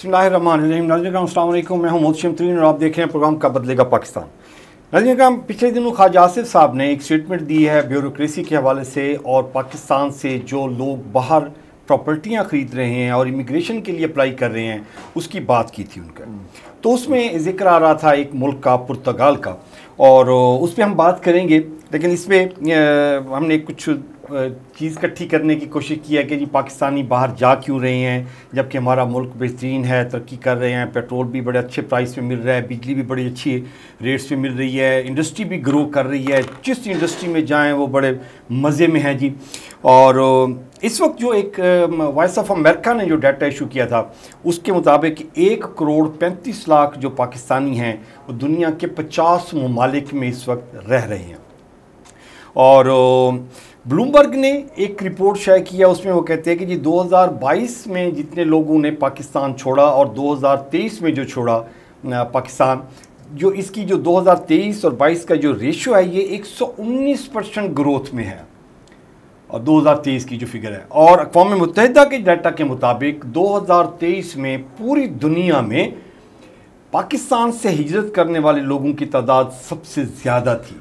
बिस्मिल्लाहिर्रहमानिर्रहीम। नाज़रीन अस्सलाम वालेकुम, मैं हूं मोहसिन तरीन और आप देख रहे हैं प्रोग्राम कब बदलेगा पाकिस्तान। नाज़रीन, पिछले दिनों ख्वाजा आसिफ साहब ने एक स्टेटमेंट दी है ब्यूरोक्रेसी के हवाले से और पाकिस्तान से जो लोग बाहर प्रॉपर्टियां खरीद रहे हैं और इमिग्रेशन के लिए अप्लाई कर रहे हैं उसकी बात की थी उनका। तो उसमें जिक्र आ रहा था एक मुल्क का, पुर्तगाल का, और उस पर हम बात करेंगे। लेकिन इसमें हमने कुछ चीज़ इकट्ठी करने की कोशिश की है कि जी पाकिस्तानी बाहर जा क्यों रहे हैं जबकि हमारा मुल्क बेहतरीन है, तरक्की कर रहे हैं, पेट्रोल भी बड़े अच्छे प्राइस पे मिल रहा है, बिजली भी बड़ी अच्छी रेट्स पे मिल रही है, इंडस्ट्री भी ग्रो कर रही है, जिस इंडस्ट्री में जाएं वो बड़े मज़े में है जी। और इस वक्त जो एक वॉइस ऑफ अमेरिका ने जो डाटा इशू किया था उसके मुताबिक 1,35,00,000 जो पाकिस्तानी हैं वो दुनिया के 50 ममालिक में इस वक्त रह रहे हैं। और ब्लूमबर्ग ने एक रिपोर्ट शेयर किया, उसमें वो कहते हैं कि जी 2022 में जितने लोगों ने पाकिस्तान छोड़ा और 2023 में जो छोड़ा पाकिस्तान, जो इसकी जो 2023 और 22 का जो रेशियो है ये 119% ग्रोथ में है, और 2023 की जो फिगर है। और अक़वाम मुत्तहिदा के डाटा के मुताबिक 2023 में पूरी दुनिया में पाकिस्तान से हिजरत करने वाले लोगों की तादाद सबसे ज़्यादा थी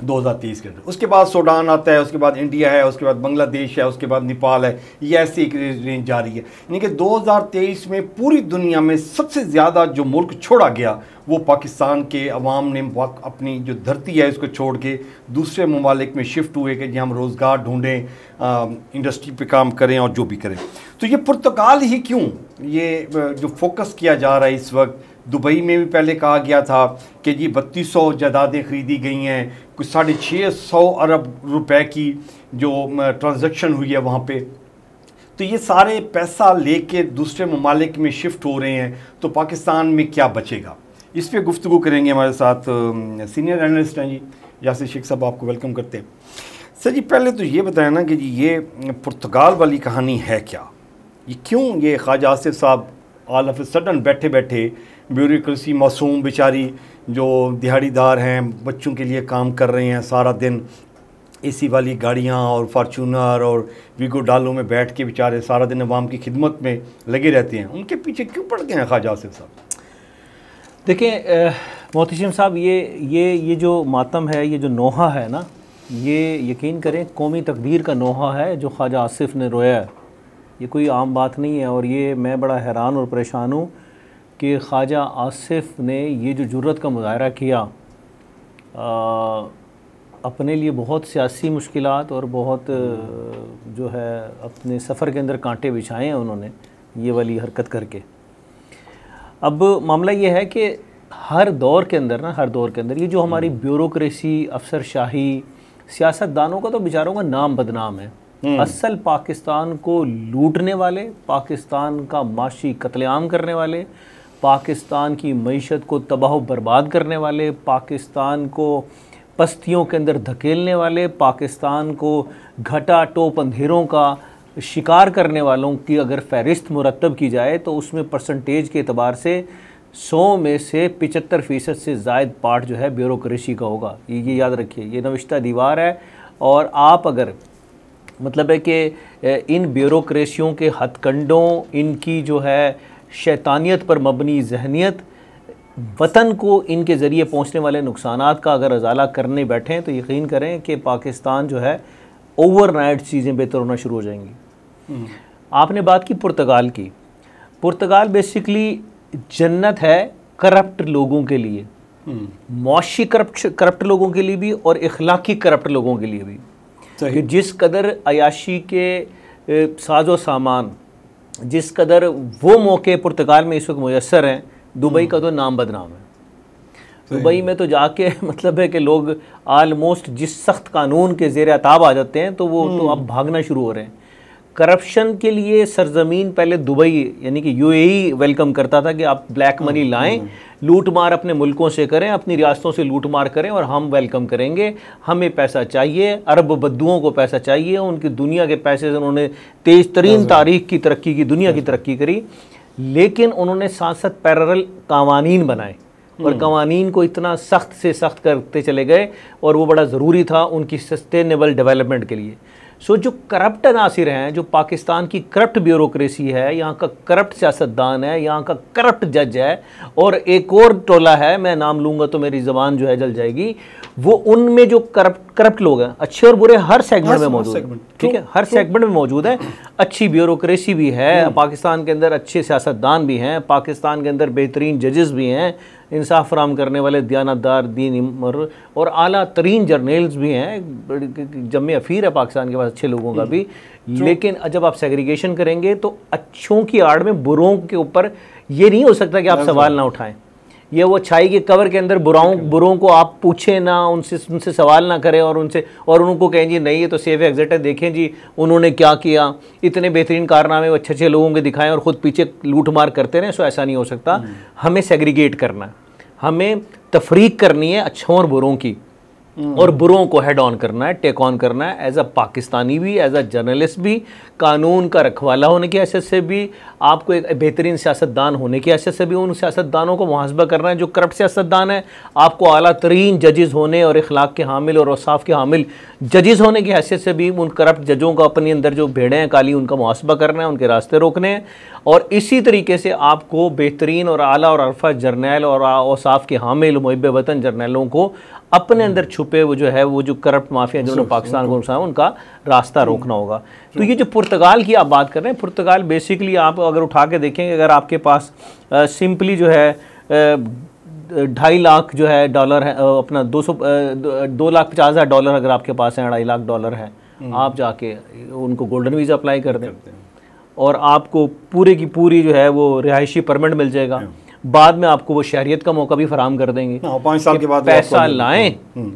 2023 के अंदर। उसके बाद सूडान आता है, उसके बाद इंडिया है, उसके बाद बांग्लादेश है, उसके बाद नेपाल है, ये ऐसी एक रेंज जारी है। यानी कि 2023 में पूरी दुनिया में सबसे ज़्यादा जो मुल्क छोड़ा गया वो पाकिस्तान के अवाम ने अपनी जो धरती है उसको छोड़ के दूसरे ममालिक में शिफ्ट हुए कि जी हम रोज़गार ढूँढें, इंडस्ट्री पे काम करें और जो भी करें। तो ये पुर्तगाल ही क्यों, ये जो फोकस किया जा रहा है इस वक्त। दुबई में भी पहले कहा गया था कि जी 3200 जायदादें ख़रीदी गई हैं, कुछ 650 अरब रुपए की जो ट्रांजैक्शन हुई है वहाँ पे। तो ये सारे पैसा लेके दूसरे ममालिक में शिफ्ट हो रहे हैं, तो पाकिस्तान में क्या बचेगा, इस पर गुफ्तगू करेंगे। हमारे साथ सीनियर एनालिस्ट हैं जी यासिर शेख साहब, आपको वेलकम करते हैं। सर जी पहले तो ये बताया ना कि जी ये पुर्तगाल वाली कहानी है क्या, ये क्यों ये ख्वाजा आसिफ साहब ऑल ऑफ ए सडन बैठे बैठे ब्यूरोक्रेसी, मासूम बेचारी जो दिहाड़ीदार हैं, बच्चों के लिए काम कर रहे हैं, सारा दिन एसी वाली गाड़ियां और फार्चूनर और वीगो डालो में बैठ के बेचारे सारा दिन अवाम की खिदमत में लगे रहते हैं, उनके पीछे क्यों पड़ गए हैं ख्वाजा आसिफ साहब? देखिए मोहतशिम साहब, ये जो मातम है, ये जो नोहा है ना, ये यकीन करें कौमी तकदीर का नोहा है जो ख्वाजा आसिफ ने रोया है। ये कोई आम बात नहीं है। और ये मैं बड़ा हैरान और परेशान हूँ कि ख्वाजा आसिफ ने ये जो जुर्रत का मुज़ाहरा किया, अपने लिए बहुत सियासी मुश्किलात और बहुत जो है अपने सफ़र के अंदर कांटे बिछाए हैं उन्होंने ये वाली हरकत करके। अब मामला ये है कि हर दौर के अंदर ये जो हमारी ब्यूरोक्रेसी, अफसरशाही, सियासतदानों का तो बेचारों का नाम बदनाम है। असल पाकिस्तान को लूटने वाले, पाकिस्तान का माशी कत्लेआम करने वाले, पाकिस्तान की मईशत को तबाह बर्बाद करने वाले, पाकिस्तान को पस्तियों के अंदर धकेलने वाले, पाकिस्तान को घटा टोप अंधेरों का शिकार करने वालों की अगर फ़हरिस्त मुरतब की जाए तो उसमें परसेंटेज के अतबार से 100 में से 75% से ज़ायद पार्ट जो है ब्यूरोक्रेसी का होगा। ये याद रखिए, ये नविश्ता दीवार है। और आप अगर मतलब है कि इन ब्यूरोक्रेसियों के हथकंडों, इनकी जो है शैतानियत पर मबनी जहनियत, वतन को इनके ज़रिए पहुंचने वाले नुकसानात का अगर अजाला करने बैठें तो यकीन करें कि पाकिस्तान जो है ओवरनाइट चीज़ें बेहतर होना शुरू हो जाएंगी। आपने बात की पुर्तगाल की। पुर्तगाल बेसिकली जन्नत है करप्ट लोगों के लिए, मौशी करप्ट लोगों के लिए भी और इखलाकी करप्ट लोगों के लिए भी। कि जिस कदर अयाशी के साजो सामान, जिस कदर वो मौके पुर्तगाल में इस वक्त मुयस्सर हैं, दुबई का तो नाम बदनाम है। दुबई में तो जाके मतलब है कि लोग आलमोस्ट जिस सख्त कानून के ज़ेर अताब आ जाते हैं तो वो तो अब भागना शुरू हो रहे हैं। करप्शन के लिए सरजमीन पहले दुबई यानी कि यूएई वेलकम करता था कि आप ब्लैक मनी लाएं, लूट मार अपने मुल्कों से करें, अपनी रियासतों से लूट मार करें और हम वेलकम करेंगे, हमें पैसा चाहिए। अरब बद्दुओं को पैसा चाहिए, उनकी दुनिया के पैसे से उन्होंने तेज़ तरीन तारीख की तरक्की की, दुनिया की तरक्की करी। लेकिन उन्होंने साथ साथ पैरेलल कवानीन बनाए और कवानीन को इतना सख्त से सख्त करते चले गए और वो बड़ा ज़रूरी था उनकी सस्टेनेबल डेवलपमेंट के लिए। सो जो करप्ट अनासिर हैं, जो पाकिस्तान की करप्ट ब्यूरोक्रेसी है, यहाँ का करप्ट सियासतदान है, यहाँ का करप्ट जज है, और एक और टोला है, मैं नाम लूँगा तो मेरी ज़बान जो है जल जाएगी, वो उनमें जो करप्ट लोग हैं, अच्छे और बुरे हर सेगमेंट में मौजूद है, ठीक है, हर सेगमेंट में मौजूद है। अच्छी ब्यूरोक्रेसी भी है पाकिस्तान के अंदर, अच्छे सियासतदान भी हैं पाकिस्तान के अंदर, बेहतरीन जजेस भी हैं, इंसाफ फराम करने वाले दयानतदार दीन और आला तरीन जर्नल्स भी हैं, जम्मे अफीर है पाकिस्तान के पास अच्छे लोगों का भी। लेकिन जब आप सेग्रीगेशन करेंगे तो अच्छों की आड़ में बुरों के ऊपर ये नहीं हो सकता कि आप सवाल ना उठाएं। ये वो छाई के कवर के अंदर बुरों को आप पूछें ना, उनसे सवाल ना करें और उनको कहें जी नहीं ये तो सेफ एग्जिट है, देखें जी उन्होंने क्या किया, इतने बेहतरीन कारनामे अच्छे अच्छे लोगों के दिखाएं और ख़ुद पीछे लूट मार करते रहें। सो ऐसा नहीं हो सकता। हमें सेग्रीगेट करना है, हमें तफरीक करनी है अच्छों और बुरों की, और बुरों को हेड ऑन करना है, टेक ऑन करना है। एज अ पाकिस्तानी भी, एज अ जर्नलिस्ट भी, कानून का रखवाला होने की हैसियत से भी, आपको एक बेहतरीन सियासतदान होने की हैसियत से भी उन सियासतदानों को मुहासबा करना है जो करप्ट सियासतदान है। आपको आला तरीन जजेस होने और इखलाक के हामिल और औसाफ के हामिल जजेस होने की हैसियत से भी उन करप्ट जजों का अपने अंदर जो भेड़ें हैं काली, उनका मुहासबा करना है, उनके रास्ते रोकने हैं। और इसी तरीके से आपको बेहतरीन और आला और अरफा जर्नैल और औसाफ के हामिल मुहिब वतन जर्नैलों को अपने अंदर छुपे वो जो करप्ट माफिया जिन्होंने पाकिस्तान को नुकसान, उनका रास्ता रोकना होगा। तो ये जो पुर्तगाल की आप बात कर रहे हैं, पुर्तगाल बेसिकली आप अगर उठा के देखेंगे, अगर आपके पास सिंपली जो है 2.5 लाख जो है डॉलर है, अपना 2,50,000 डॉलर अगर आपके पास है, 2.5 लाख डॉलर है, आप जाके उनको गोल्डन वीज़ा अप्लाई कर दें और आपको पूरे की पूरी जो है वो रिहायशी परमिट मिल जाएगा। बाद में आपको वो शहरियत का मौका भी फराहम कर देंगे। 5 साल के बाद पैसा लाएं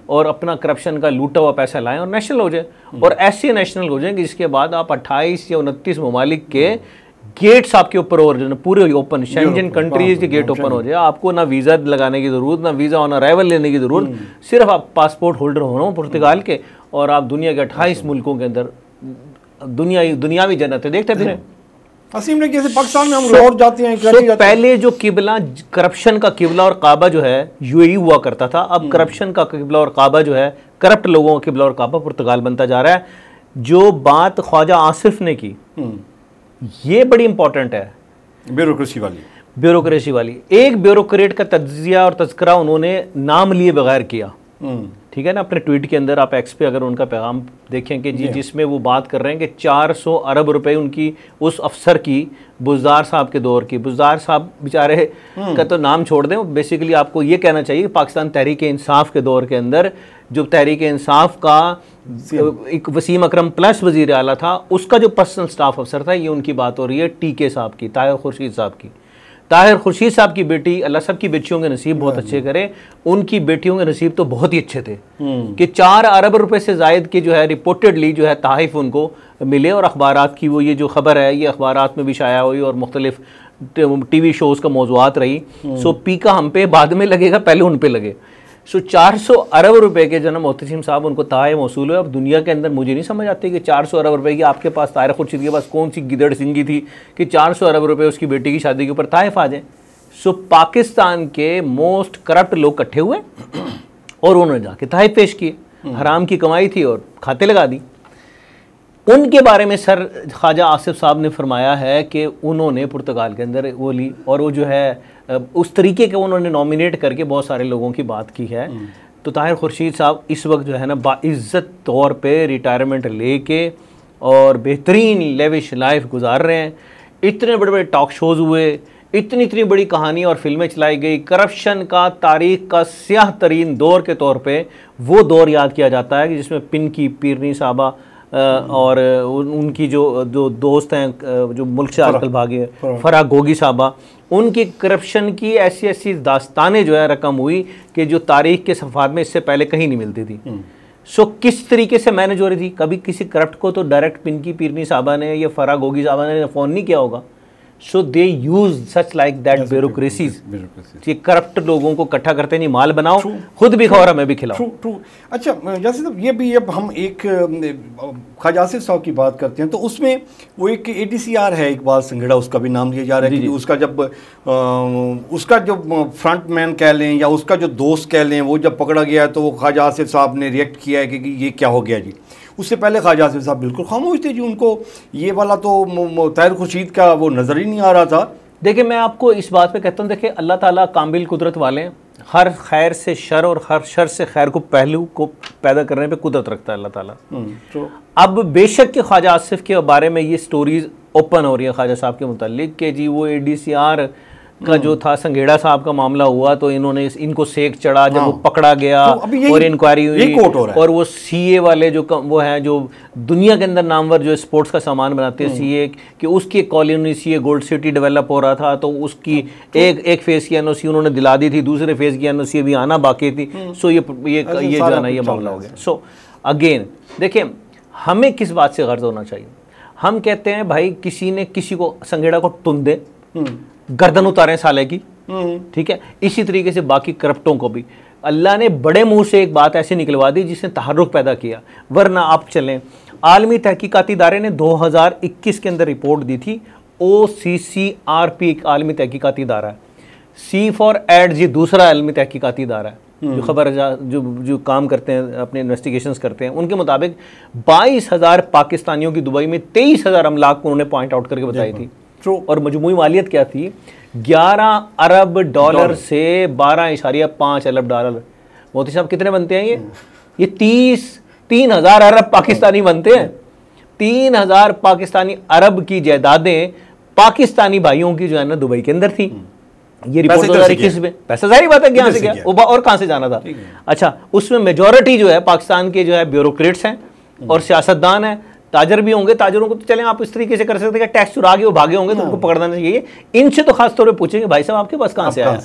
और अपना करप्शन का लूटा हुआ पैसा लाएं और नेशनल हो जाए, और ऐसे नेशनल हो जाए कि जिसके बाद आप 28 या 29 ममालिक के गेट्स आपके ऊपर और पूरे ओपन, शेंजन कंट्रीज के गेट ओपन हो जाए। आपको ना वीज़ा लगाने की ज़रूरत, ना वीज़ा ऑन अराइवल लेने की ज़रूरत, सिर्फ आप पासपोर्ट होल्डर होना पुर्तगाल के, और आप दुनिया के 28 मुल्कों के अंदर दुनियावी जन्नत देखते फिर। असीम ने जैसे पाकिस्तान में हम लौट जाते हैं, पहले जो किबला, करप्शन का किबला और काबा जो है यूएई हुआ करता था, अब करप्शन का किबला और काबा जो है, करप्ट लोगों का किबला और काबा पुर्तगाल बनता जा रहा है। जो बात ख्वाजा आसिफ ने की ये बड़ी इंपॉर्टेंट है, ब्यूरोक्रेसी वाली। एक ब्यूरोक्रेट का तज्जिया और तज़किरा उन्होंने नाम लिए बगैर किया, ठीक है ना। अपने ट्वीट के अंदर आप एक्स पे अगर उनका पैगाम देखें कि जी जिसमें वो बात कर रहे हैं कि 400 अरब रुपए उनकी उस अफसर की, बुज़दार साहब के दौर की, बुज़दार साहब बेचारे का तो नाम छोड़ दें, बेसिकली आपको ये कहना चाहिए कि पाकिस्तान तहरीक इंसाफ के दौर के अंदर जो तहरीक इंसाफ का एक वसीम अकरम प्लस वज़ीर आला था, उसका जो पर्सनल स्टाफ अफसर था, ये उनकी बात हो रही है टीके साहब की, ताहिर खुर्शीद साहब की। ताहिर खुर्शीद साहब की बेटी, अल्लाह सब की बेटियों के नसीब बहुत अच्छे करे, उनकी बेटियों के नसीब तो बहुत ही अच्छे थे कि 4 अरब रुपए से जायद की जो है रिपोर्टेडली जो है तहफ़ उनको मिले, और अखबारात की वो ये जो खबर है ये अखबारात में भी शाया हुई और मुख्तलिफ टीवी शोज़ का मौज़ूआत रही। सो पीका हम पे बाद में लगेगा, पहले उन पे लगे। सो 400 अरब रुपए के जनाब मोहतसिम साहब उनको तहफ़ मौसूल हुए। अब दुनिया के अंदर मुझे नहीं समझ आती कि 400 अरब रुपए की आपके पास, ताहिर खुर्शीद के पास कौन सी गिदड़ सिंगी थी कि 400 अरब रुपए उसकी बेटी की शादी के ऊपर तहफ़ आ जाए। सो पाकिस्तान के मोस्ट करप्ट लोग इकट्ठे हुए और उन्होंने जाके तहफ़ पेश किए, हराम की कमाई थी और खाते लगा दी। उनके बारे में सर ख्वाजा आसिफ साहब ने फरमाया है कि उन्होंने पुर्तगाल के अंदर वो ली, और वो जो है उस तरीके के उन्होंने नॉमिनेट करके बहुत सारे लोगों की बात की है। तो ताहिर खुर्शीद साहब इस वक्त जो है ना बाइज़्ज़त तौर पे रिटायरमेंट लेके और बेहतरीन लेविश लाइफ गुजार रहे हैं। इतने बड़े बड़े टॉक शोज़ हुए, इतनी बड़ी कहानी और फिल्में चलाई गई। करप्शन का तारीख का स्याह तरीन दौर के तौर पे वो दौर याद किया जाता है कि जिसमें पिनकी पीरनी साहबा और उनकी जो दोस्त हैं जो मुल्क से आजकल भागे, फराह गोगी साहबा, उनकी करप्शन की ऐसी दास्तानें जो है रकम हुई कि जो तारीख के सफ़ात में इससे पहले कहीं नहीं मिलती थी। सो किस तरीके से मैनेज हो रही थी, कभी किसी करप्ट को तो डायरेक्ट पिनकी पीरनी साहबा ने या फराह गोगी साहबा ने फ़ोन नहीं किया होगा। So they use such like that bureaucracies, ये करप्ट लोगों को इकट्ठा करते नहीं, माल बनाओ, खुद भी खाओ और हमें भी खिलाओ। ट्रू। अच्छा जैसे तो ये भी, अब हम एक ख्वाजा आसिफ साहब की बात करते हैं तो उसमें वो एक ADCR है इकबाल संघेड़ा, उसका भी नाम लिया जा रहा है कि उसका जब फ्रंट मैन कह लें या उसका जो दोस्त कह लें, वो जब पकड़ा गया है तो वो ख्वाजा आसिफ साहब ने रिएक्ट किया है कि ये क्या हो गया जी। उससे पहले ख्वाजा आसिफ साहब बिल्कुल खामोश थे जी, उनको ये वाला तो ताहिर खुर्शीद का वो नज़र ही नहीं आ रहा था। देखिए मैं आपको इस बात पे कहता हूँ, देखिए अल्लाह ताला कामिल कुदरत वाले हैं, हर खैर से शर और हर शर से खैर को पहलू को पैदा करने पे कुदरत रखता है अल्लाह ताला। तो अब बेशक के ख्वाजा आसिफ के बारे में ये स्टोरीज ओपन हो रही है ख्वाजा साहब के मुतालिक कि जी वो ADCR का जो था संघेड़ा साहब का मामला हुआ तो इन्होंने इनको सेक चढ़ा, जब वो पकड़ा गया तो और इंक्वायरी हुई और वो CA वाले जो वो हैं जो दुनिया के अंदर नामवर जो स्पोर्ट्स का सामान बनाते हैं CA, कि उसकी colony CA gold city develop हो रहा था, तो उसकी एक फेज़ की NOC उन्होंने दिला दी थी, दूसरे फेज़ की NOC अभी आना बाकी थी। सो ये जो है ना ये मामला हो गया। सो अगेन देखिए हमें किस बात से गर्ज होना चाहिए, हम कहते हैं भाई किसी ने किसी को संघेड़ा को टुन दे, गर्दन उतारें साले की, ठीक है। इसी तरीके से बाकी करप्टों को भी अल्लाह ने बड़े मुंह से एक बात ऐसे निकलवा दी जिसने तहर्रुक पैदा किया। वरना आप चलें, आलमी तहकीकाती इदारे ने 2021 के अंदर रिपोर्ट दी थी, OCCRP एक आलमी तहकीकाती इदारा है, C4AD दूसरा आलमी तहकीकाती इदारा है जो खबर जो काम करते हैं अपने इन्वेस्टिगेशंस करते हैं, उनके मुताबिक 22,000 पाकिस्तानियों की दुबई में 23,000 अमलाक को उन्होंने पॉइंट आउट करके बताई थी। और मजमूई मालियत क्या थी, 11 अरब डॉलर से 12.5 अरब डॉलर। मोदी साहब कितने बनते हैं ये 3,000 अरब पाकिस्तानी बनते हैं। 3,000 पाकिस्तानी अरब की जायदादें पाकिस्तानी भाइयों की जो है ना दुबई के अंदर थी। ये रिपोर्ट 2021 में, पैसा सारी बात है कहाँ से गया और कहाँ से जाना था। अच्छा, उसमें मेजॉरिटी जो है पाकिस्तान के जो है ब्यूरोक्रेट्स हैं और सियासतदान हैं, ताजर भी होंगे। ताजरों को तो चलें आप इस तरीके से कर सकते हैं कि टैक्स चुरा के वो भागे होंगे तो उनको पकड़ना नहीं चाहिए। इनसे तो खास तौर पे पूछेंगे भाई साहब आपके पास कहाँ से आया।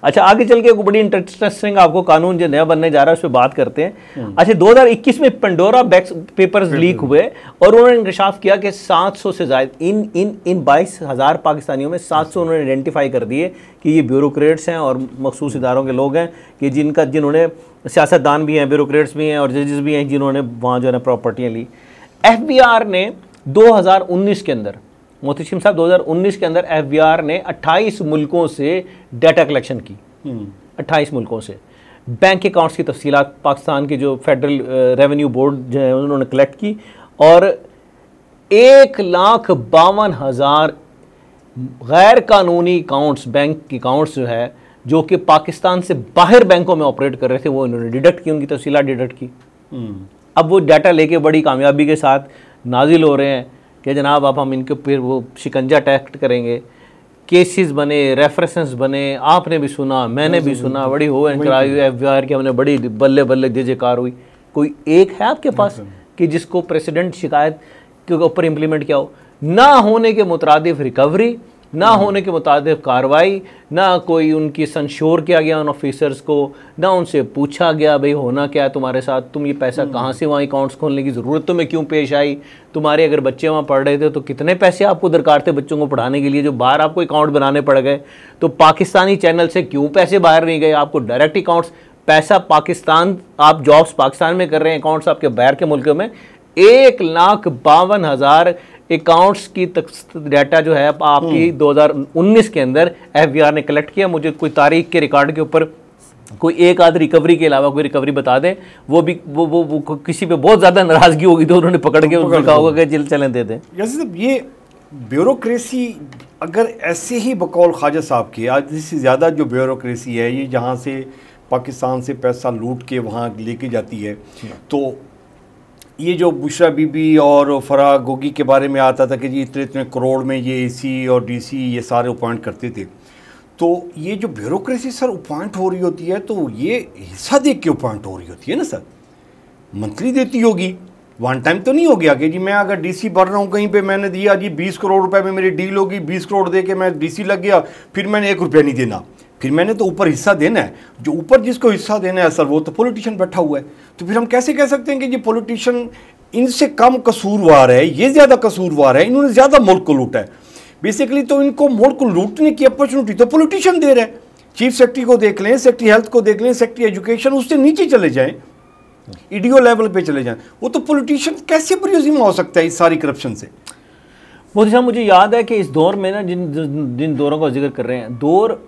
अच्छा, आगे चल के एक बड़ी इंटरेस्टिंग आपको कानून जो नया बनने जा रहा है उस पर बात करते हैं। अच्छा, 2021 में पेंडोरा पेपर्स लीक हुए और उन्होंने इंकशाफ किया कि 700 से ज़्यादा इन 22,000 पाकिस्तानियों में 700 उन्होंने आइडेंटिफाई कर दिए कि ये ब्यूरोक्रेट्स हैं और मखसूस इदारों के लोग हैं कि जिन्होंने सियासतदान भी हैं, ब्यूरोक्रेट्स भी हैं और जजेस भी हैं जिन्होंने वहाँ जो है ना प्रॉपर्टियाँ ली। FBR ने 2019 के अंदर, मोहतशिम साहब 2019 के अंदर FBR ने 28 मुल्कों से डाटा कलेक्शन की। 28 मुल्कों से बैंक अकाउंट्स की तफसीलात पाकिस्तान के जो फेडरल रेवेन्यू बोर्ड जो है उन्होंने कलेक्ट की और 1,52,000 गैर कानूनी अकाउंट्स, बैंक अकाउंट्स जो है जो कि पाकिस्तान से बाहर बैंकों में ऑपरेट कर रहे थे वो इन्होंने डिडक्ट की, उनकी तफसीलात डिडक्ट की। अब वो डाटा लेके बड़ी कामयाबी के साथ नाजिल हो रहे हैं कि जनाब अब हम इनके फिर वो शिकंजा अटैक करेंगे। केसेस बने, रेफरेंसेस बने, आपने भी सुना, मैंने भी सुना, बड़ी हो इंक्वायरी हुई FBR की, हमने बड़ी बल्ले बल्ले जयकार हुई। कोई एक है आपके पास कि जिसको प्रेसिडेंट शिकायत के ऊपर इम्प्लीमेंट किया हो? ना होने के मुताबिक रिकवरी, ना होने के मुताबिक कार्रवाई, ना कोई उनकी संश्योर किया गया उन ऑफिसर्स को, ना उनसे पूछा गया भाई होना क्या है तुम्हारे साथ, तुम ये पैसा कहाँ से वहाँ अकाउंट्स खोलने की ज़रूरत तुम्हें क्यों पेश आई, तुम्हारे अगर बच्चे वहाँ पढ़ रहे थे तो कितने पैसे आपको दरकार थे बच्चों को पढ़ाने के लिए जो बाहर आपको अकाउंट बनाने पड़ गए, तो पाकिस्तानी चैनल से क्यों पैसे बाहर नहीं गए, आपको डायरेक्ट अकाउंट्स पैसा पाकिस्तान, आप जॉब्स पाकिस्तान में कर रहे हैं, अकाउंट्स आपके बाहर के मुल्कों में। 1,52,000 अकाउंट्स की डाटा जो है आपकी 2019 के अंदर FBR ने कलेक्ट किया। मुझे कोई तारीख के रिकॉर्ड के ऊपर कोई एक आध रिकवरी के अलावा कोई रिकवरी बता दें, वो भी वो किसी पे बहुत ज़्यादा नाराज़गी होगी तो उन्होंने पकड़ के उसको कहा होगा कि जेल चलें दे दें। जैसे ये ब्यूरोक्रेसी अगर ऐसे ही बकौल ख्वाजा साहब की आज इससे ज़्यादा जो ब्यूरोक्रेसी है ये जहाँ से पाकिस्तान से पैसा लूट के वहाँ लेके जाती है, तो ये जो बुशरा बीबी और फराह गोगी के बारे में आता था कि जी इतने इतने करोड़ में ये AC और DC ये सारे अपॉइंट करते थे, तो ये जो ब्यूरोक्रेसी सर अपॉइंट हो रही होती है तो ये हिस्सा देख के अपॉइंट हो रही होती है ना सर, मंथली देती होगी, वन टाइम तो नहीं हो गया कि जी मैं अगर DC भर रहा हूँ कहीं पे मैंने दिया जी 20 करोड़ रुपए में मेरी डील होगी, 20 करोड़ दे के मैं DC लग गया, फिर मैंने 1 रुपया नहीं देना, फिर मैंने तो ऊपर हिस्सा देना है, जो ऊपर जिसको हिस्सा देना है सर वो तो पॉलिटिशियन बैठा हुआ है, तो फिर हम कैसे कह सकते हैं कि ये पॉलिटिशियन इनसे कम कसूरवार है, ये ज़्यादा कसूरवार है, इन्होंने ज़्यादा मुल्क को लूटा है। बेसिकली तो इनको मुल्क को लूटने की अपॉर्चुनिटी तो पॉलिटिशियन दे रहे हैं। चीफ सेक्रेटरी को देख लें, सेक्रेटरी हेल्थ को देख लें, सेक्रेटरी एजुकेशन, उससे नीचे चले जाएँ, EDO लेवल पे चले जाएँ, वो तो पॉलिटिशियन कैसे प्रिज्यूम हो सकता है इस सारी करप्शन से। मोदी साहब मुझे याद है कि इस दौर में ना जिन दौरों का जिक्र कर रहे हैं, दौर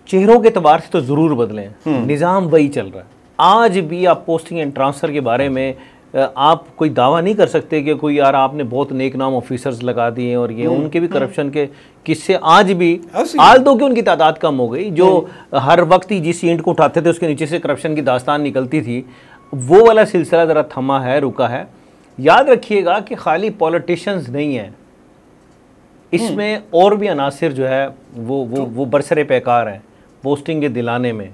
चेहरों के एतबार से तो ज़रूर बदले हैं, निज़ाम वही चल रहा है। आज भी आप पोस्टिंग एंड ट्रांसफ़र के बारे में आप कोई दावा नहीं कर सकते कि कोई यार आपने बहुत नेक नाम ऑफिसर्स लगा दिए और ये उनके भी करप्शन के किस्से आज भी, आल दो कि उनकी तादाद कम हो गई, जो हर वक्त ही जिस ईंट को उठाते थे उसके नीचे से करप्शन की दास्तान निकलती थी, वो वाला सिलसिला ज़रा थमा है, रुका है। याद रखिएगा कि खाली पॉलिटिशियंस नहीं है, इसमें और भी अनासिर जो है वो बरसरे पैकार हैं, पोस्टिंग के दिलाने में,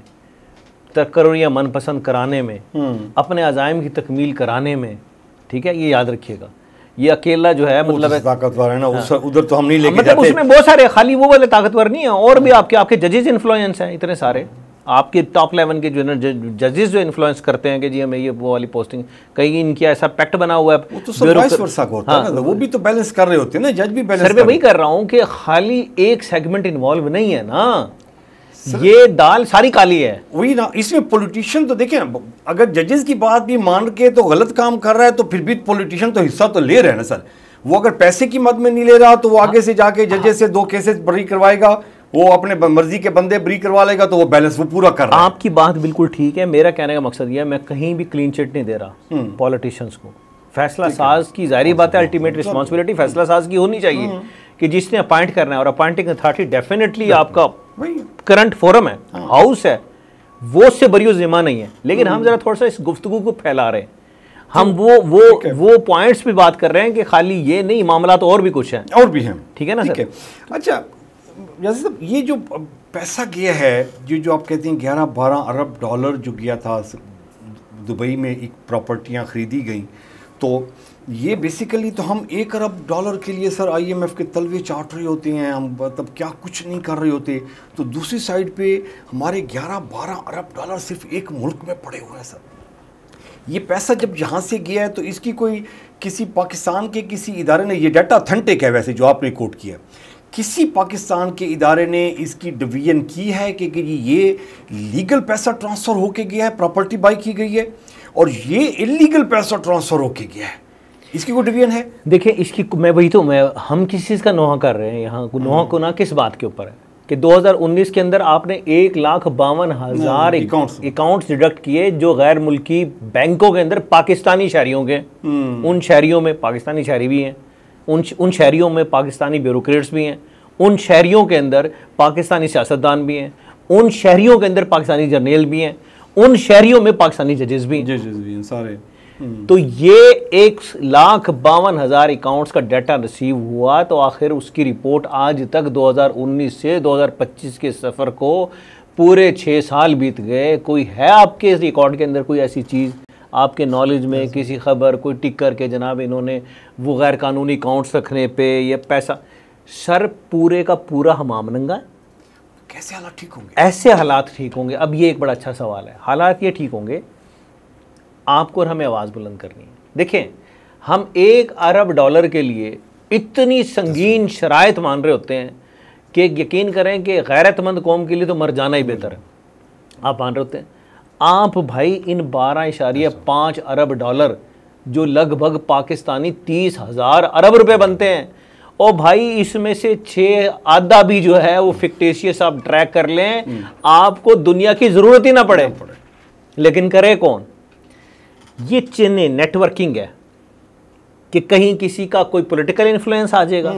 तकर्रियाँ मनपसंद कराने में, अपने अज़ाइम की तकमील कराने में। ठीक है, ये याद रखिएगा। ये अकेला जो है मतलब ताकतवर है ना, उधर तो हम नहीं लेके मतलब जाते। उसमें बहुत सारे, खाली वो वाले ताकतवर नहीं है, और भी आपके जजेस इन्फ्लुएंस हैं इतने सारे, आपके टॉप लेवल के जो है जजेस जो इन्फ्लुएंस करते हैं कि जी हमें ये वो वाली पोस्टिंग, कहीं इनकी ऐसा पैक्ट बना हुआ है। वो तो सब वाइस वर्सा को होता है ना, वो भी तो बैलेंस कर रहे होते हैं ना, जज भी बैलेंस। सर मैं वही कर रहा हूँ कि खाली एक सेगमेंट इन्वॉल्व नहीं है ना, ये दाल सारी काली है। वही ना, इसमें पॉलिटिशियन तो देखें ना, अगर जजेस की बात भी मान के तो गलत काम कर रहा है तो फिर भी पॉलिटिशियन तो हिस्सा तो ले रहे हैं ना सर। वो अगर पैसे की मद में नहीं ले रहा तो वो आगे से जाके जजेस से 2 केसेस बरी करवाएगा, वो अपने मर्जी के बंदे बरी करवा लेगा, तो वो बैलेंस वो पूरा कर रहा है। आपकी बात बिल्कुल ठीक है, मेरा कहने का मकसद ये है, मैं कहीं भी क्लीन चिट नहीं दे रहा पॉलिटिशियंस को। फैसला साज की जारी बात है, अल्टीमेट रिस्पॉन्सिबिलिटी फैसला साज की होनी चाहिए कि जिसने अपॉइंट करना है, और अपॉइंटिंग अथॉरिटी डेफिनेटली आपका करंट फोरम है, हाउस है, वो उससे बरी जिम्मा नहीं है। लेकिन हम जरा थोड़ा सा इस गुफ्तगू को फैला रहे हैं, हम वो पॉइंट्स पे बात कर रहे हैं कि खाली ये नहीं, मामला तो और भी कुछ है, और भी हैं। ठीक है ना सर? अच्छा, जैसे साहब ये जो पैसा गया है, जो आप कहते हैं 11-12 अरब डॉलर जो गया था, दुबई में एक प्रॉपर्टियां खरीदी गई, तो ये बेसिकली तो हम 1 अरब डॉलर के लिए सर IMF के तलवे चाट रहे होते हैं, हम मतलब क्या कुछ नहीं कर रहे होते, तो दूसरी साइड पे हमारे 11-12 अरब डॉलर सिर्फ एक मुल्क में पड़े हुए हैं सर। ये पैसा जब यहाँ से गया है तो इसकी कोई किसी पाकिस्तान के किसी इदारे ने, ये डाटा ऑथेंटिक है वैसे जो आपने कोट किया, किसी पाकिस्तान के इदारे ने इसकी डिवीजन की है कि ये लीगल पैसा ट्रांसफ़र होके गया है, प्रॉपर्टी बाई की गई है, और ये इलीगल पैसा ट्रांसफ़र होके गया है, इसकी कोई डिवीजन है? देखिए इसकी हम किस चीज़ का नोहा कर रहे हैं यहाँ, नोहा को ना किस बात के ऊपर है कि 2019 के अंदर आपने 1,52,000 अकाउंट्स डिडक्ट किए जो गैर मुल्की बैंकों के अंदर पाकिस्तानी शहरियों के, उन शहरियों में पाकिस्तानी शहरी भी हैं, उन शहरियों में पाकिस्तानी ब्यूरोक्रेट्स भी हैं, उन शहरियों के अंदर पाकिस्तानी सियासतदान भी हैं, उन शहरियों के अंदर पाकिस्तानी जर्नल भी हैं, उन शहरियों में पाकिस्तानी जजेस भी हैं, सारे। तो ये 1,52,000 अकाउंट्स का डाटा रिसीव हुआ, तो आखिर उसकी रिपोर्ट आज तक 2019 से 2025 के सफ़र को पूरे 6 साल बीत गए, कोई है आपके रिकॉर्ड के अंदर कोई ऐसी चीज़ आपके नॉलेज में, किसी खबर कोई टिक करके जनाब इन्होंने वो गैर कानूनी अकाउंट्स रखने पे ये पैसा, सर पूरे का पूरा हमाम नंगा है। कैसे हालात ठीक होंगे? ऐसे हालात ठीक होंगे? अब ये एक बड़ा अच्छा सवाल है। हालात ये ठीक होंगे, आपको और हमें आवाज़ बुलंद करनी है। देखें, हम 1 अरब डॉलर के लिए इतनी संगीन शराइत मान रहे होते हैं कि यकीन करें कि गैरतमंद कौम के लिए तो मर जाना ही बेहतर है, आप मान रहे होते हैं। आप भाई इन 12.5 अरब डॉलर जो लगभग पाकिस्तानी 30,000 अरब रुपए बनते हैं, और भाई इसमें से 6 आधा भी जो है वो फिक्टिशियस आप ट्रैक कर लें, आपको दुनिया की ज़रूरत ही ना पड़े। लेकिन करे कौन? ये चेन्नई नेटवर्किंग है कि कहीं किसी का कोई पॉलिटिकल इन्फ्लुएंस आ जाएगा,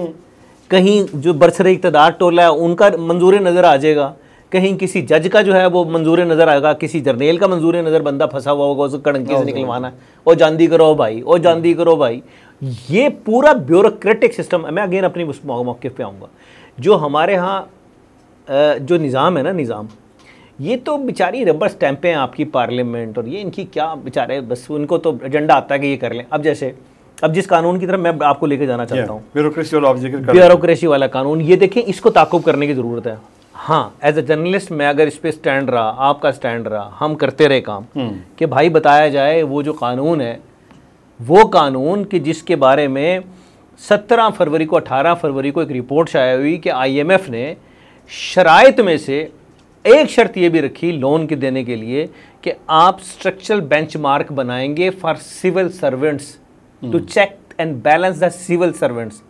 कहीं जो बरसरे इक़्तिदार टोला है उनका मंजूर नज़र आ जाएगा, कहीं किसी जज का जो है वो मंजूर नज़र आएगा, किसी जर्नेल का मंजूर नज़र, बंदा फंसा हुआ होगा, उसको कड़ंकी से निकलवाना है, और जांदी करो भाई, और जांदी करो भाई। ये पूरा ब्यूरोक्रेटिक सिस्टम, मैं अगेन अपनी उस मौके पे आऊँगा, जो हमारे यहाँ जो निज़ाम है ना, निज़ाम ये तो बेचारी रबर स्टैंपें हैं आपकी पार्लियामेंट, और ये इनकी क्या बेचारे, बस उनको तो एजेंडा आता है कि ये कर लें। अब जैसे अब जिस कानून की तरफ मैं आपको लेके जाना चाहता हूँ, ब्यूरोक्रेसी वाला कानून, ये देखें, इसको ताक़ुब करने की ज़रूरत है। हाँ, एज ए जर्नलिस्ट मैं अगर इस पर स्टैंड रहा, आपका स्टैंड रहा, हम करते रहे काम कि भाई बताया जाए वो जो कानून है, वो कानून कि जिसके बारे में 17 फरवरी को 18 फरवरी को एक रिपोर्ट शाया हुई कि IMF ने शराइत में से एक शर्त ये भी रखी लोन के देने के लिए कि आप स्ट्रक्चरल बेंचमार्क बनाएंगे for civil servants to check and balance the civil servants,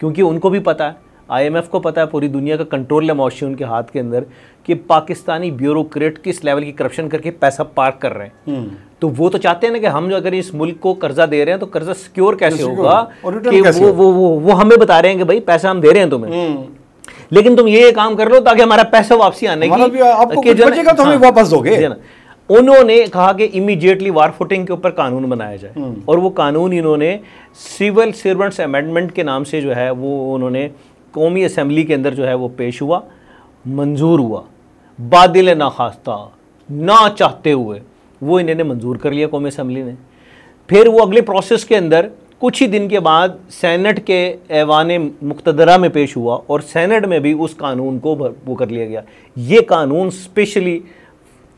क्योंकि उनको भी पता है IMF को पता है, पूरी दुनिया का कंट्रोल है मौशी उनके हाथ के अंदर, कि पाकिस्तानी ब्यूरोक्रेट किस लेवल की करप्शन करके पैसा पार्क कर रहे हैं। तो वो तो चाहते हैं ना कि हम जो अगर इस मुल्क को कर्जा दे रहे हैं तो कर्जा सिक्योर कैसे होगा, कि वो हमें बता रहे हैं कि भाई पैसा हम दे रहे हैं तुम्हें, लेकिन तुम ये काम कर लो ताकि हमारा पैसा वापसी आने की, आपको कुछ बचेगा तो हमें वापस दोगे। उन्होंने कहा कि इमीडिएटली वार फुटिंग के ऊपर कानून बनाया जाए, और वो कानून इन्होंने सिविल सर्वेंट्स अमेंडमेंट के नाम से जो है वो उन्होंने कौमी असेंबली के अंदर जो है वो पेश हुआ, मंजूर हुआ, बादिल नाखास्ता ना चाहते हुए वो इन्होंने मंजूर कर लिया कौमी असेंबली ने। फिर वो अगले प्रोसेस के अंदर कुछ ही दिन के बाद सेनेट के ऐवान मुक्तदरा में पेश हुआ, और सेनेट में भी उस कानून को वो कर लिया गया। ये कानून स्पेशली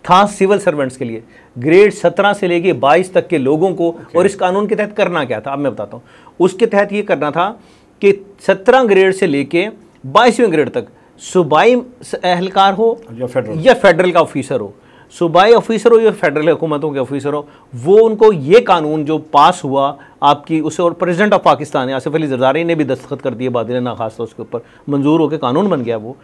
था सिविल सर्वेंट्स के लिए, ग्रेड 17 से लेके 22 तक के लोगों को। और इस कानून के तहत करना क्या था, अब मैं बताता हूँ। उसके तहत ये करना था कि 17 ग्रेड से लेके 22वें ग्रेड तक सूबाई एहलकार हो या फेडरल का ऑफिसर हो, सूबाई ऑफिसर हो या फेडरल हुकूमतों के ऑफिसर हो, वो उनको ये कानून जो पास हुआ आपकी उसे, और प्रेसिडेंट ऑफ पाकिस्तान आसिफ अली जरदारी ने भी दस्तखत कर दिए बादिल नाखास्ता, उसके ऊपर मंजूर होकर कानून बन गया वो।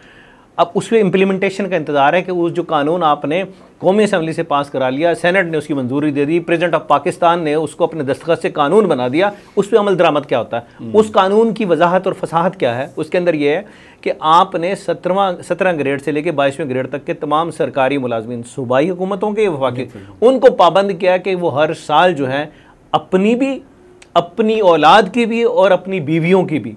अब उसमें इम्प्लीमेंटेशन का इंतजार है कि उस जो कानून आपने कौमी असेंबली से पास करा लिया, सेनेट ने उसकी मंजूरी दे दी, प्रेसिडेंट ऑफ पाकिस्तान ने उसको अपने दस्तखत से कानून बना दिया, उस पर अमल दरामद क्या होता है, उस कानून की वजाहत और फसाहत क्या है। उसके अंदर यह है कि आपने 17 ग्रेड से लेकर 22वें ग्रेड तक के तमाम सरकारी मुलाजमीन, सूबाई हुकूमतों के वफाकी, उनको पाबंद किया कि वो हर साल जो है अपनी भी, अपनी औलाद की भी और अपनी बीवियों की भी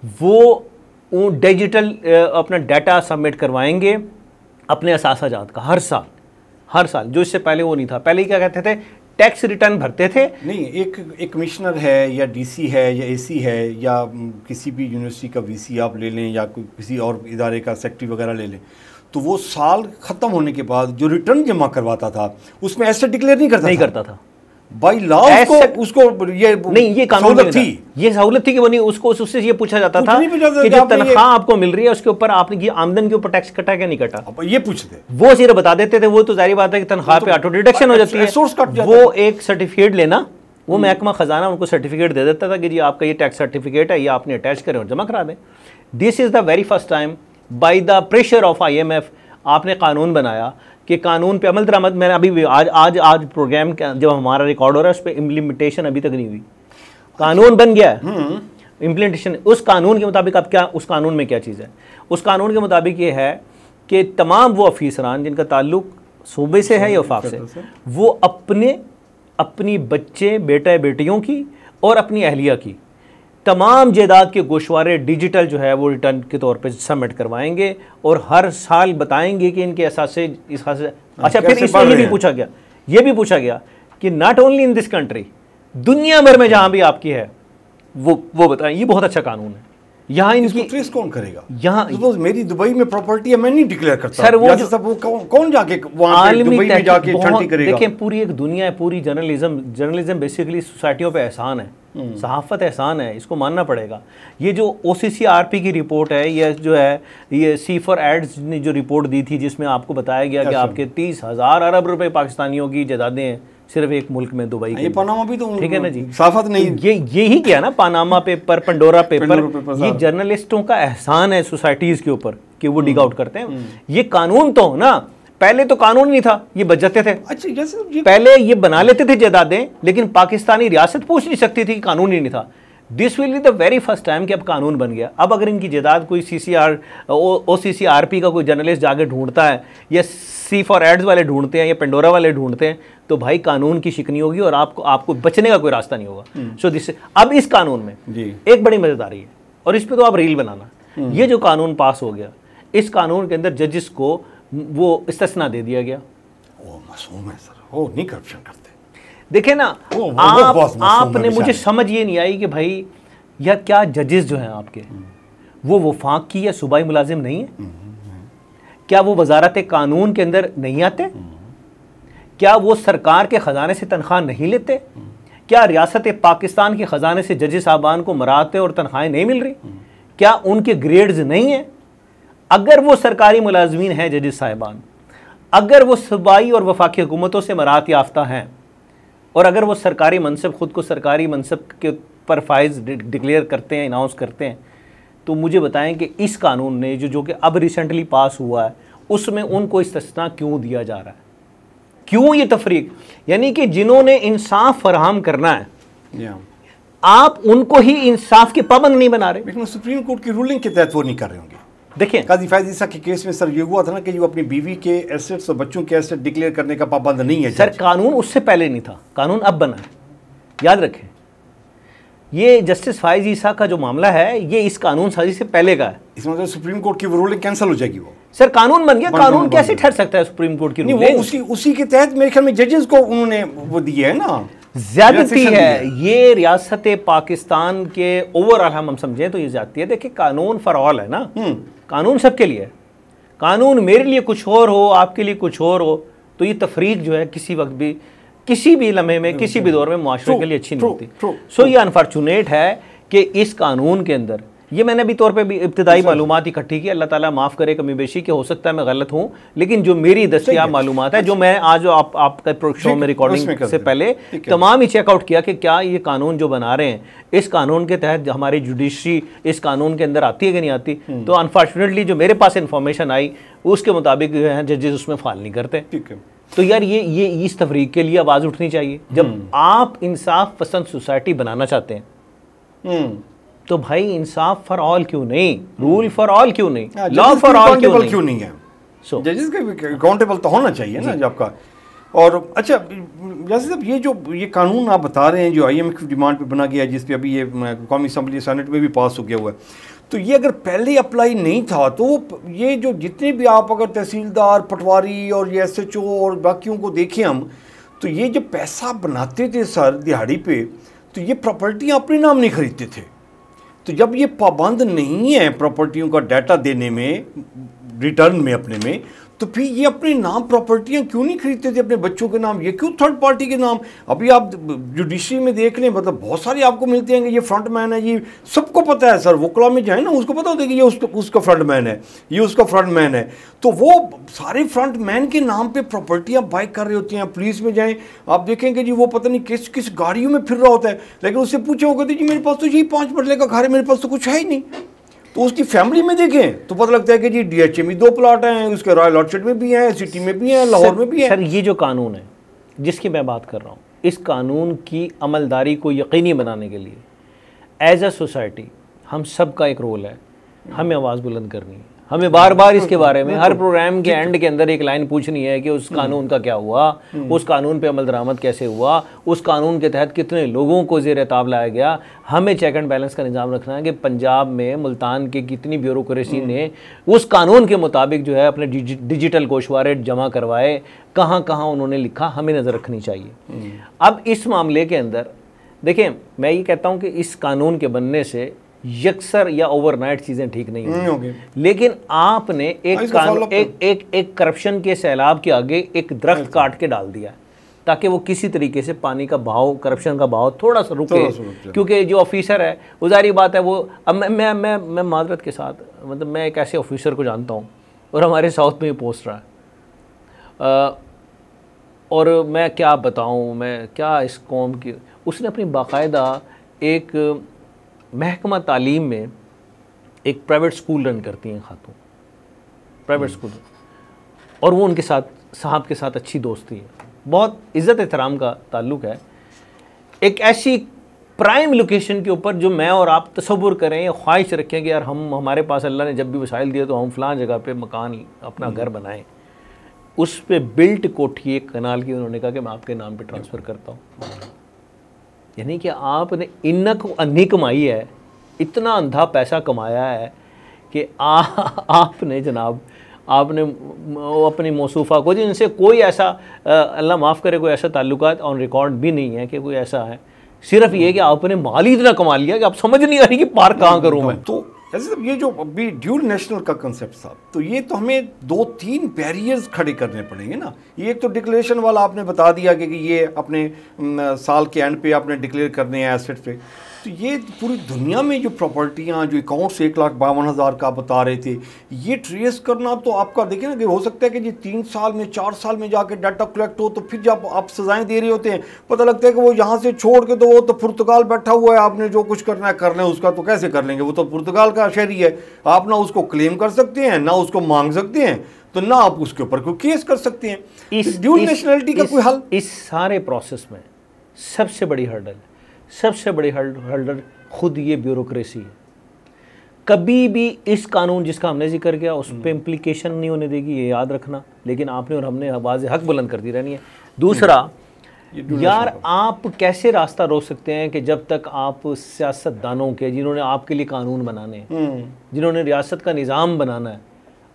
वो डिजिटल अपना डाटा सबमिट करवाएंगे अपने असासाजात का हर साल, जो इससे पहले वो नहीं था। पहले क्या कहते थे, टैक्स रिटर्न भरते थे। नहीं, एक कमिश्नर है या डीसी है या एसी है या किसी भी यूनिवर्सिटी का वीसी आप ले लें या किसी और इदारे का सेक्रेटरी वगैरह ले लें, तो वो साल ख़त्म होने के बाद जो रिटर्न जमा करवाता था उसमें एसेट डिक्लेयर नहीं करता था। बाई लॉ उसको ये नहीं, ये कानून थी, ये सहूलत थी कि वो नहीं, उसको उससे ये पूछा जाता था कि जो तनख्वाह आपको मिल रही है उसके ऊपर आपने ये आमदन के ऊपर टैक्स कटा क्या नहीं कटा, ये पूछते वो सिर्फ बता देते थे। वो तो जाहिर बात है कि तनख्वाह पे ऑटो डिडक्शन हो जाती है। वो एक सर्टिफिकेट लेना, वो महकमा खजाना उनको सर्टिफिकेट दे देता था कि जी आपका ये टैक्स सर्टिफिकेट है, ये आपने अटैच करें और जमा करा दें। This is the very first time by the pressure of IMF आपने कानून बनाया कि कानून पे अमल दरामद। मैंने अभी आज प्रोग्राम जब हमारा रिकॉर्ड हो रहा है उस पर इम्प्लीमेंटेशन अभी तक नहीं हुई, कानून बन गया है, इम्प्लीमेंटेशन उस कानून के मुताबिक। अब क्या उस कानून में क्या चीज़ है, उस कानून के मुताबिक ये है कि तमाम वो अफीसरान जिनका ताल्लुक सूबे से है या वफाक से, वो अपनी बच्चे बेटा बेटियों की और अपनी अहलिया की तमाम जायदाद के गोशवारे डिजिटल जो है वो रिटर्न के तौर पे सबमिट करवाएंगे और हर साल बताएंगे कि इनके एहसास से अच्छा। फिर इसमें ये भी पूछा गया कि not only in this country, दुनिया भर में जहां भी आपकी है वो बताएं। ये बहुत अच्छा कानून है। यहाँ इनकी ट्रेस कौन करेगा? यहाँ तो मेरी दुबई में प्रॉपर्टी है, मैं नहीं डिक्लेयर करता सर, वो सब वो कौन जाके वहाँ पे दुबई में जाके छांटी करेगा? देखें, पूरी एक दुनिया है, पूरी जर्नलिज्म बेसिकली सोसाइटियों पे एहसान है, सहाफ़त एहसान है, इसको मानना पड़ेगा। ये जो OCCRP की रिपोर्ट है, ये जो है ये C4Ads ने जो रिपोर्ट दी थी जिसमें आपको बताया गया कि आपके 30,000 अरब रुपए पाकिस्तानियों की जायदादें हैं सिर्फ एक मुल्क में, दुबई के। ये पनामा भी तो ठीक है ना जी, साफत नहीं। ये ही किया ना, पानामा पेपर, पंडोरा पेपर। ये जर्नलिस्टों का एहसान है सोसाइटीज़ के ऊपर कि वो डिग आउट करते हैं। ये कानून तो ना, पहले तो कानून नहीं था, ये बच जाते थे। अच्छा, जैसे पहले ये बना लेते थे जायदादें, लेकिन पाकिस्तानी रियासत पूछ नहीं सकती थी कि कानून ही नहीं था। This will be the very first time कि अब कानून बन गया। अब अगर इनकी जायदाद कोई OCCRP का कोई जर्नलिस्ट जाके ढूंढता है या C4Ads वाले ढूंढते हैं या पेंडोरा वाले ढूंढते हैं, तो भाई कानून की शिकनी होगी और आपको बचने का कोई रास्ता नहीं होगा। सो दिस, अब इस कानून में एक बड़ी मजेदारी है और इस पर तो आप रील बनाना। ये जो कानून पास हो गया, इस कानून के अंदर जजिस को वो इस्तिस्ना दे दिया गया। वो मासूम है सर, वो नहीं करप्शन करते। देखे ना, आपने मुझे समझ ये नहीं आई कि भाई या क्या जजेस जो हैं आपके वो वफाक की या सूबाई मुलाजिम नहीं है? क्या वो वजारत कानून के अंदर नहीं आते? क्या वो सरकार के ख़जाने से तनख्वाह नहीं लेते? क्या रियासत पाकिस्तान के ख़जाने से जजेस साहबान को मराते और तनख्वाहें नहीं मिल रही? क्या उनके ग्रेड्स नहीं हैं? अगर वो सरकारी मुलाजमीन हैं जजेस साहबान, अगर वो सूबाई और वफाकी हुकूमतों से मरात याफ्ता हैं और अगर वो सरकारी मनसब, ख़ुद को सरकारी मनसब के पर फाइज डिक्लेयर करते हैं, अनाउंस करते हैं, तो मुझे बताएं कि इस कानून ने जो कि अब रिसेंटली पास हुआ है उसमें उनको इस्तिस्ना क्यों दिया जा रहा है, क्यों ये तफरीक, यानी कि जिन्होंने इंसाफ फराहम करना है आप उनको ही इंसाफ के पाबंद नहीं बना रहे। लेकिन सुप्रीम कोर्ट की रूलिंग के तहत वो नहीं कर रहे होंगे। देखिए काजी फैज ईसा के केस में सर ये हुआ था ना कि जो अपनी बीवी के एसेट्स और बच्चों के एसेट डिक्लेयर करने का पाबंद नहीं है। सर कानून उससे पहले नहीं था, कानून अब बना है, याद रखें। ये जस्टिस फाइज ईसा का जो मामला है ये इस कानून साजी से पहले का है। इसमें मतलब सुप्रीम कोर्ट की रूलिंग कैंसिल हो जाएगी। वो सर कानून बन गया, कानून कैसे ठहर सकता है सुप्रीम कोर्ट की रूलिंग? वो उसी के तहत मेरे ख्याल में जजेस को उन्होंने वो दिए है ना, ज्यादती है ये रियासत पाकिस्तान के ओवरऑल हम समझें तो ये ज्यादती है। देखिए कानून फॉर ऑल है ना, कानून सबके लिए है। कानून मेरे लिए कुछ और हो, आपके लिए कुछ और हो, तो ये तफरीक जो है किसी वक्त भी, किसी भी लम्हे में, किसी भी दौर में मुआशरे के लिए अच्छी नहीं होती। सो ये अनफॉर्चुनेट है कि इस कानून के अंदर, ये मैंने अभी तौर पे भी इब्तिदाई मालूमात इकट्ठी की, अल्लाह ताला माफ़ करे कमी बेशी कि हो सकता है मैं गलत हूँ, लेकिन जो मेरी दस्तयाब मालूमात है, जो मैं आज आपका शो में रिकॉर्डिंग से पहले तमाम ही चेकआउट किया कि क्या ये कानून जो बना रहे हैं, इस कानून के तहत हमारी जुडिशरी इस कानून के अंदर आती है कि नहीं आती। तो अनफॉर्चुनेटली जो मेरे पास इंफॉर्मेशन आई उसके मुताबिक जो है जजेस उसमें फाल नहीं करते। तो यार ये इस तफरीक के लिए आवाज़ उठनी चाहिए। जब आप इंसाफ पसंद सोसाइटी बनाना चाहते हैं तो भाई इंसाफ फॉर ऑल क्यों नहीं, रूल फॉर ऑल क्यों नहीं, लॉ फॉर ऑल क्यों नहीं है? जजेस का अकाउंटेबल तो होना चाहिए ना आपका। और अच्छा जैसे साहब ये कानून आप बता रहे हैं जो IMF की डिमांड पे बना गया है, जिस पे अभी ये कौमी असम्बली सेनेट में भी पास हो गया हुआ है, तो ये अगर पहले अप्लाई नहीं था तो ये जो जितने भी आप अगर तहसीलदार, पटवारी और ये SHO और बाकियों को देखें हम, तो ये जब पैसा बनाते थे सर दिहाड़ी पे, तो ये प्रॉपर्टियाँ अपने नाम नहीं खरीदते थे। तो जब ये पाबंद नहीं है प्रॉपर्टियों का डाटा देने में, रिटर्न में अपने में, तो फिर ये अपने नाम प्रॉपर्टियां क्यों नहीं खरीदते थे अपने बच्चों के नाम, ये क्यों थर्ड पार्टी के नाम? अभी आप जुडिशरी में देख लें, मतलब बहुत सारे आपको मिलते हैं कि ये फ्रंट मैन है, ये सबको पता है सर। वोकला में जाए ना उसको पता होता है कि ये उसका फ्रंट मैन है, ये उसका फ्रंट मैन है। तो वो सारे फ्रंट मैन के नाम पे प्रॉपर्टियां बाय कर रहे होती हैं। पुलिस में जाएँ आप देखेंगे जी वो पता नहीं किस किस गाड़ियों में फिर रहा होता है, लेकिन उससे पूछे वो कहते जी मेरे पास तो यही 5 मरले का घर है, मेरे पास तो कुछ है ही नहीं। तो उसकी फैमिली में देखें तो पता लगता है कि जी DHA में 2 प्लाट हैं, उसके रॉयल ऑर्चर्ड में भी हैं, सिटी में भी हैं, लाहौर में भी हैं। सर ये जो कानून है जिसकी मैं बात कर रहा हूँ, इस कानून की अमलदारी को यकीनी बनाने के लिए एज अ सोसाइटी हम सब का एक रोल है, हमें आवाज़ बुलंद करनी है। हमें बार बार इसके बारे में हर प्रोग्राम के एंड के अंदर एक लाइन पूछनी है कि उस कानून का क्या हुआ, उस कानून पे अमल दरामद कैसे हुआ, उस कानून के तहत कितने लोगों को ज़ेर ताब लाया गया। हमें चेक एंड बैलेंस का निज़ाम रखना है कि पंजाब में मुल्तान के कितनी ब्यूरोक्रेसी ने उस कानून के मुताबिक जो है अपने डिजिटल गोशवारे जमा करवाए, कहाँ कहाँ उन्होंने लिखा, हमें नज़र रखनी चाहिए। अब इस मामले के अंदर देखें, मैं ये कहता हूँ कि इस कानून के बनने से यकसर या ओवरनाइट चीज़ें ठीक नहीं होंगी, लेकिन आपने एक करप्शन के सैलाब के आगे एक दरख्त काट के डाल दिया ताकि वो किसी तरीके से पानी का बहाव, करप्शन का बहाव थोड़ा सा रुके। क्योंकि जो ऑफिसर है वो जारी बात है, वो अब मैं मादरत के साथ, मतलब मैं एक ऐसे ऑफिसर को जानता हूँ और हमारे साउथ में पोस्ट रहा है, और मैं क्या बताऊँ, मैं क्या इस कौम की, उसने अपनी बाकायदा एक महकमा तालीम में एक प्राइवेट स्कूल रन करती हैं खातून, प्राइवेट स्कूल, और वो उनके साथ साहब के साथ अच्छी दोस्ती है, बहुत इज़्ज़त एहतराम का ताल्लुक़ है। एक ऐसी प्राइम लोकेशन के ऊपर जो मैं और आप तसव्वुर करें या ख्वाहिश रखें कि यार हमारे पास अल्लाह ने जब भी वसाइल दिए तो हम फ़लाँ जगह पे मकान अपना घर बनाएं, उस पर बिल्ट कोठी एक कनाल की उन्होंने कहा कि मैं आपके नाम पे ट्रांसफ़र करता हूँ। यानी कि आपने इन्नक अन्नी कमाई है, इतना अंधा पैसा कमाया है कि आपने जनाब आपने अपनी मौसूफ़ा को, जिनसे कोई ऐसा अल्लाह माफ़ करे कोई ऐसा ताल्लुकात ऑन रिकॉर्ड भी नहीं है कि कोई ऐसा है, सिर्फ ये कि आपने माल ही इतना कमा लिया कि आप समझ नहीं आ रही कि पार कहाँ करूँ मैं। तो ऐसे ये जो अभी ड्यूल नेशनल का कंसेप्ट था, तो ये तो हमें 2-3 बैरियर्स खड़े करने पड़ेंगे ना। ये एक तो डिक्लेरेशन वाला आपने बता दिया कि ये अपने साल के एंड पे आपने डिक्लेयर करने हैं एसेट पे, तो ये पूरी दुनिया में जो प्रॉपर्टियाँ जो अकाउंट्स 1,52,000 का बता रहे थे, ये ट्रेस करना तो आपका देखिए ना कि हो सकता है कि जी 3 साल में 4 साल में जाके डाटा कलेक्ट हो, तो फिर जब आप सजाएं दे रहे होते हैं पता लगता है कि वो यहाँ से छोड़ के तो वो तो पुर्तगाल बैठा हुआ है, आपने जो कुछ करना है कर लें, उसका तो कैसे कर लेंगे, वो तो पुर्तगाल का शहरी है, आप ना उसको क्लेम कर सकते हैं ना उसको मांग सकते हैं, तो ना आप उसके ऊपर कोई केस कर सकते हैं। ड्यूल नेशनलिटी का कोई हल? इस सारे प्रोसेस में सबसे बड़ी हर्डल खुद ये ब्यूरोक्रेसी है। कभी भी इस कानून जिसका हमने जिक्र किया उस पर इम्प्लीकेशन नहीं होने देगी, ये याद रखना, लेकिन आपने और हमने आवाज़ हक बुलंद करती रहनी है। दूसरा, यार आप कैसे रास्ता रोक सकते हैं कि जब तक आप सियासतदानों के, जिन्होंने आपके लिए कानून बनाने हैं, जिन्होंने रियासत का निज़ाम बनाना है,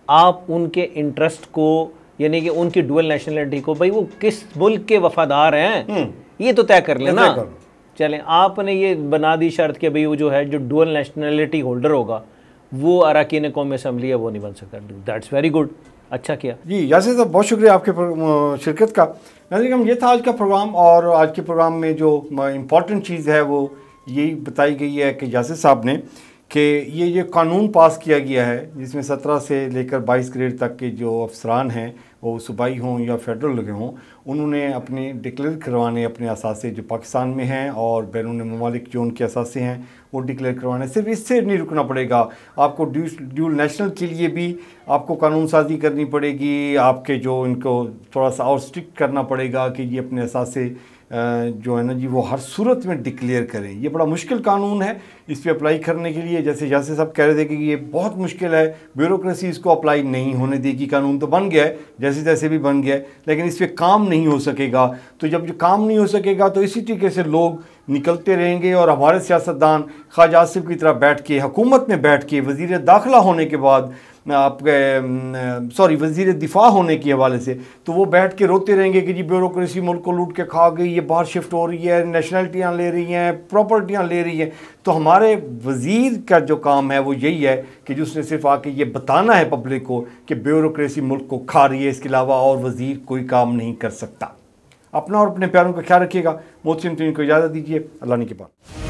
आप उनके इंटरेस्ट को, यानी कि उनकी डुअल नेशनलिटी को, भाई वो किस मुल्क के वफादार हैं ये तो तय कर लेना। चलें, आपने ये बना दी शर्त कि भाई वो जो है जो डुअल नेशनलिटी होल्डर होगा वो अरकान कौमी असम्बली है, वो नहीं बन सकता। दैट्स वेरी गुड, अच्छा किया जी यासिर साहब, बहुत शुक्रिया आपके शिरकत का। नाज़रीन, ये था आज का प्रोग्राम, और आज के प्रोग्राम में जो इम्पॉर्टेंट चीज़ है वो यही बताई गई है कि यासिर साहब ने कि ये कानून पास किया गया है जिसमें 17 से लेकर 22 ग्रेड तक के जो अफसरान हैं, वो सूबाई हों या फेडरल लगे हों, उन्होंने अपने डिक्लेयर करवाने अपने असासे जो पाकिस्तान में हैं और बैरून ममालिक जो उनके असासे हैं वो डिक्लेयर करवाने। सिर्फ इससे नहीं रुकना पड़ेगा, आपको ड्यूल नेशनल के लिए भी आपको कानून साजी करनी पड़ेगी, आपके जो इनको थोड़ा सा और स्ट्रिक्ट करना पड़ेगा कि ये अपने असासे जो है ना जी वो हर सूरत में डिक्लेयर करें। ये बड़ा मुश्किल कानून है, इस पर अप्लाई करने के लिए जैसे यासिर साहब कह रहे थे कि ये बहुत मुश्किल है, ब्यूरोक्रेसी इसको अप्लाई नहीं होने देगी। कानून तो बन गया है, जैसे तैसे भी बन गया है, लेकिन इस पर काम नहीं हो सकेगा। तो जब जो काम नहीं हो सकेगा तो इसी तरीके से लोग निकलते रहेंगे और हमारे सियासतदान ख्वाजा आसिफ की तरह बैठ के, हुकूमत में बैठ के, वज़ीर दाखिला होने के बाद आपके वज़ीर दिफा होने के हवाले से, तो वो बैठ के रोते रहेंगे कि जी ब्यूरोक्रेसी मुल्क को लूट के खा गई, ये बाहर शिफ्ट हो रही है, नेशनलिटियाँ ले रही हैं, प्रॉपर्टियाँ ले रही हैं। तो हमारे वज़ीर का जो काम है वो यही है कि जिसने सिर्फ आके ये बताना है पब्लिक को कि ब्यूरोक्रेसी मुल्क को खा रही है, इसके अलावा और वज़ीर कोई काम नहीं कर सकता। अपना और अपने प्यारों का ख्याल रखिएगा। मोहसिन को इजाज़त दीजिए, अल्लाह ने के बाद।